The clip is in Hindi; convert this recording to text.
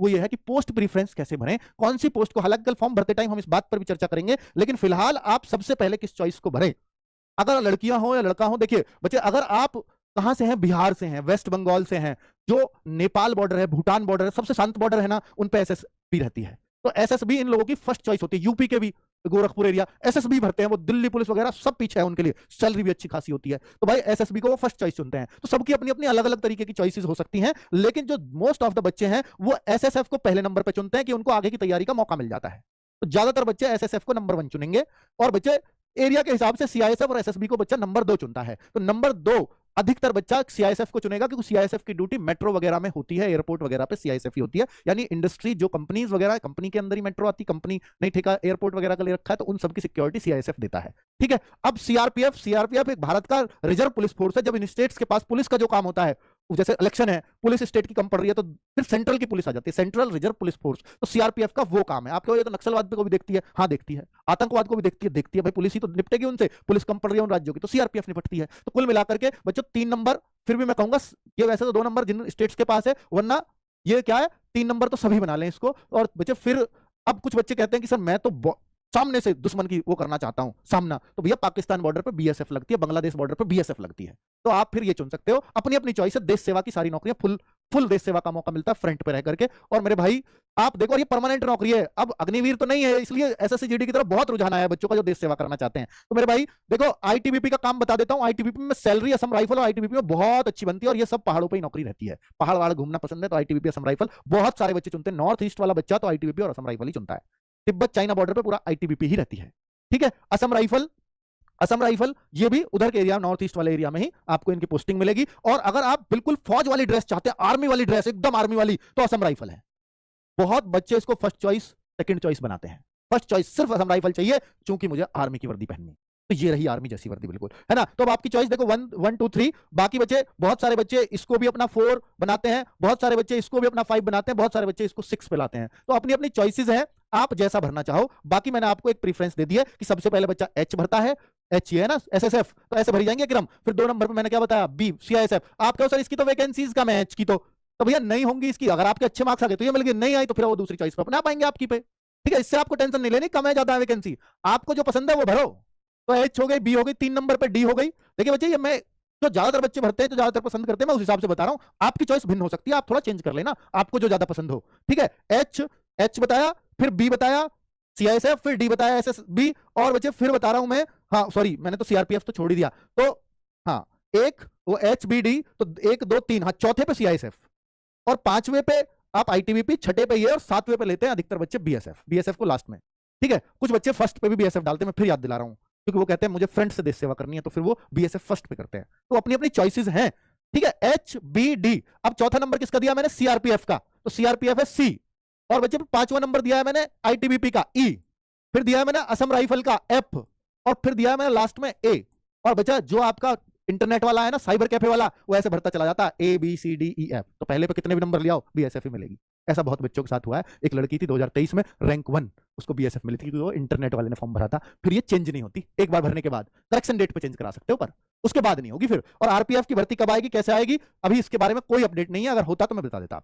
वो ये है कि पोस्ट प्रीफरेंस कैसे भरें, कौन सी पोस्ट को, हालांकि कल फॉर्म भरते टाइम हम इस बात पर भी चर्चा करेंगे, लेकिन फिलहाल आप सबसे पहले किस चॉइस को भरें। अगर लड़कियां हो या लड़का हो, देखिए बच्चे, अगर आप कहां से हैं, बिहार से हैं, वेस्ट बंगाल से हैं, जो नेपाल बॉर्डर है, भूटान बॉर्डर है, सबसे शांत बॉर्डर है ना, उन पे एसएसबी रहती है, तो एसएसबी इन लोगों की फर्स्ट चॉइस होती है। यूपी के भी गोरखपुर एरिया एसएसबी भरते हैं, वो दिल्ली पुलिस वगैरह सब पीछे है उनके लिए, सैलरी भी अच्छी खासी होती है, तो भाई एसएसबी को वो फर्स्ट चॉइस चुनते हैं। तो सबकी अपनी अपनी अलग अलग तरीके की चॉइसेस हो सकती हैं, लेकिन जो मोस्ट ऑफ द बच्चे हैं वो एसएसएफ को पहले नंबर पर चुनते हैं कि उनको आगे की तैयारी का मौका मिल जाता है। तो ज्यादातर बच्चे एसएसएफ को नंबर 1 चुनेंगे, और बच्चे एरिया के हिसाब से सीआईएसएफ और एसएसबी को बच्चा नंबर 2 चुनता है। तो नंबर 2 अधिकतर बच्चा सीआईएसएफ को चुनेगा, क्योंकि सीआईएसएफ की ड्यूटी मेट्रो वगैरह में होती है, एयरपोर्ट वगैरह पे सीआईएसएफ ही होती है, यानी इंडस्ट्री जो कंपनीज वगैरह, कंपनी के अंदर ही मेट्रो आती, कंपनी नहीं ठेका एयरपोर्ट वगैरह का ले रखा है, तो उन सबकी सिक्योरिटी सीआईएसएफ देता है। ठीक है, अब सीआरपीएफ एक भारत का रिजर्व पुलिस फोर्स है। जब इन स्टेट्स के पास पुलिस का जो काम होता है, जैसे इलेक्शन है, पुलिस स्टेट की कम पड़ रही है, तो फिर सेंट्रल की पुलिस आ जाती है, सेंट्रल रिजर्व पुलिस फोर्स। तो सीआरपीएफ का वो काम है। आपके ये तो नक्सलवाद को भी देखती है, हाँ देखती है, आतंकवाद को भी देखती है भाई, पुलिस ही तो निपटेगी उनसे, पुलिस कम पड़ रही है उन राज्यों की, तो सीआरपीएफ निपटती है। तो कुल मिलाकर के बच्चों 3 नंबर, फिर भी मैं कहूंगा ये वैसे तो 2 नंबर जिन स्टेट्स के पास है, वरना ये क्या है 3 नंबर तो सभी बना लें इसको। और बच्चे फिर, अब कुछ बच्चे कहते हैं कि सर मैं तो सामने से दुश्मन की वो करना चाहता हूं, सामना, तो भैया पाकिस्तान बॉर्डर पे बीएसएफ लगती है, बांग्लादेश बॉर्डर पे बीएसएफ लगती है, तो आप फिर ये चुन सकते हो। अपनी अपनी चॉइस है, देश सेवा की सारी नौकरियां, फुल देश सेवा का मौका मिलता है फ्रंट पे रह करके। और मेरे भाई आप देखो, ये परमानेंट नौकरी है, अब अग्निवीर तो नहीं है, इसलिए एसएससी जीडी की तरफ बहुत रुझान आया है बच्चों का जो देश सेवा करना चाहते हैं। तो मेरे भाई देखो, आईटीबीपी का काम बता देता हूं। आईटीबीपी में सैलरी असम राइफल और आईटीबीपी में बहुत अच्छी बनती है, और ये सब पहाड़ों पर ही नौकरी रहती है। पहाड़ वहाड़ घूमना पसंद है तो आईटीबीपी असम राइफल बहुत सारे बच्चे चुनते हैं। नॉर्थ ईस्ट वाला बच्चा तो आईटीबीपी और असम राइफल ही चुनता है। तिब्बत चाइना बॉर्डर पर पूरा आईटीबीपी ही रहती है। ठीक है, असम राइफल ये भी उधर के एरिया, नॉर्थ ईस्ट वाले एरिया में ही आपको इनकी पोस्टिंग मिलेगी। और अगर आप बिल्कुल फौज वाली ड्रेस चाहते हैं, आर्मी वाली ड्रेस, एकदम आर्मी वाली, तो असम राइफल है। बहुत बच्चे इसको फर्स्ट चॉइस, सेकंड चॉइस बनाते हैं। फर्स्ट चॉइस सिर्फ असम राइफल चाहिए, क्योंकि मुझे आर्मी की वर्दी पहननी, तो ये रही आर्मी जैसी वर्दी, बिल्कुल, है ना। तो अब आपकी चॉइस देखो 1 2 3। बाकी बच्चे, बहुत सारे बच्चे इसको भी अपना 4 बनाते हैं, बहुत सारे बच्चे इसको भी अपना 5 बनाते हैं, बहुत सारे बच्चे इसको 6 पे लाते हैं। तो अपनी अपनी चॉइसेस हैं, आप जैसा भरना चाहो। बाकी मैंने आपको एक प्रीफरेंस दे दी है कि सबसे पहले बच्चा एच भरता है, एच ये है ना एसएसएफ, तो ऐसे भरी जाएंगे क्रम। फिर 2 नंबर पे मैंने क्या बताया, बी सीआईएसएफ। आप कहो सर इसकी तो वैकेंसीज कम है एच की, तो भैया नहीं होंगी इसकी। अगर आपके अच्छे मार्क्स आ गए तो ये मिल गई, नहीं आई तो फिर वो दूसरी चॉइस पर अपना पाएंगे आपकी पे। ठीक है, इससे आपको टेंशन नहीं लेनी, कम है ज्यादा है वैकेंसी, आपको जो पसंद है वो भरो। तो एच हो गई, बी हो गई, 3 नंबर पे डी हो गई। देखिए बच्चे, ये मैं जो ज्यादातर बच्चे भरते हैं, जो ज्यादातर पसंद करते हैं, मैं उस हिसाब से बता रहा हूं। आपकी चॉइस भिन्न हो सकती है, आप थोड़ा चेंज कर लेना, आपको जो ज्यादा पसंद हो। ठीक है, एच बताया, फिर बी बताया सीआईएसएफ, फिर डी बताया एसएसबी, और बच्चे फिर बता रहा हूं मैं, हाँ सॉरी मैंने तो सीआरपीएफ तो छोड़ ही दिया। तो हाँ, एक वो एच बी डी, तो 1 2 3, हाँ चौथे पे सीआईएसएफ, और 5वें पे आप आईटीबीपी, 6ठे पे ये, और 7वें पे लेते हैं अधिकतर बच्चे बीएसएफ को लास्ट में। ठीक है, कुछ बच्चे फर्स्ट पे भी बीएसएफ डालते हैं, मैं फिर याद दिला रहा हूं, क्योंकि वो कहते हैं मुझे फ्रंट से देश सेवा करनी है, तो फिर वो बीएसएफ फर्स्ट पे करते हैं। तो अपनी अपनी चॉइसेस हैं। ठीक है, एच बी डी। अब चौथा नंबर किसका दिया मैंने, सीआरपीएफ का, तो सीआरपीएफ है सी। और बच्चे 5वां नंबर दिया है मैंने आईटीबीपी का, ई। फिर दिया है मैंने असम राइफल का, एफ। और फिर दिया है मैंने लास्ट में, ए। और बच्चा जो आपका इंटरनेट वाला है ना, साइबर कैफे वाला, वो ऐसे भरता चला जाता है, A B C D E F. तो पहले पे कितने भी नंबर ले आओ, बीएसएफ ही मिलेगी। ऐसा बहुत बच्चों के साथ हुआ है। एक लड़की थी 2023 में, रैंक 1, उसको बीएसएफ मिली थी, क्योंकि वो इंटरनेट वाले ने फॉर्म भरा था। फिर ये चेंज नहीं होती, एक बार भरने के बाद करेक्शन डेट पे चेंज करा सकते हो, पर उसके बाद नहीं होगी फिर। और आरपीएफ की भर्ती कब आएगी, कैसे आएगी, अभी इसके बारे में कोई अपडेट नहीं है, अगर होता तो मैं बता देता।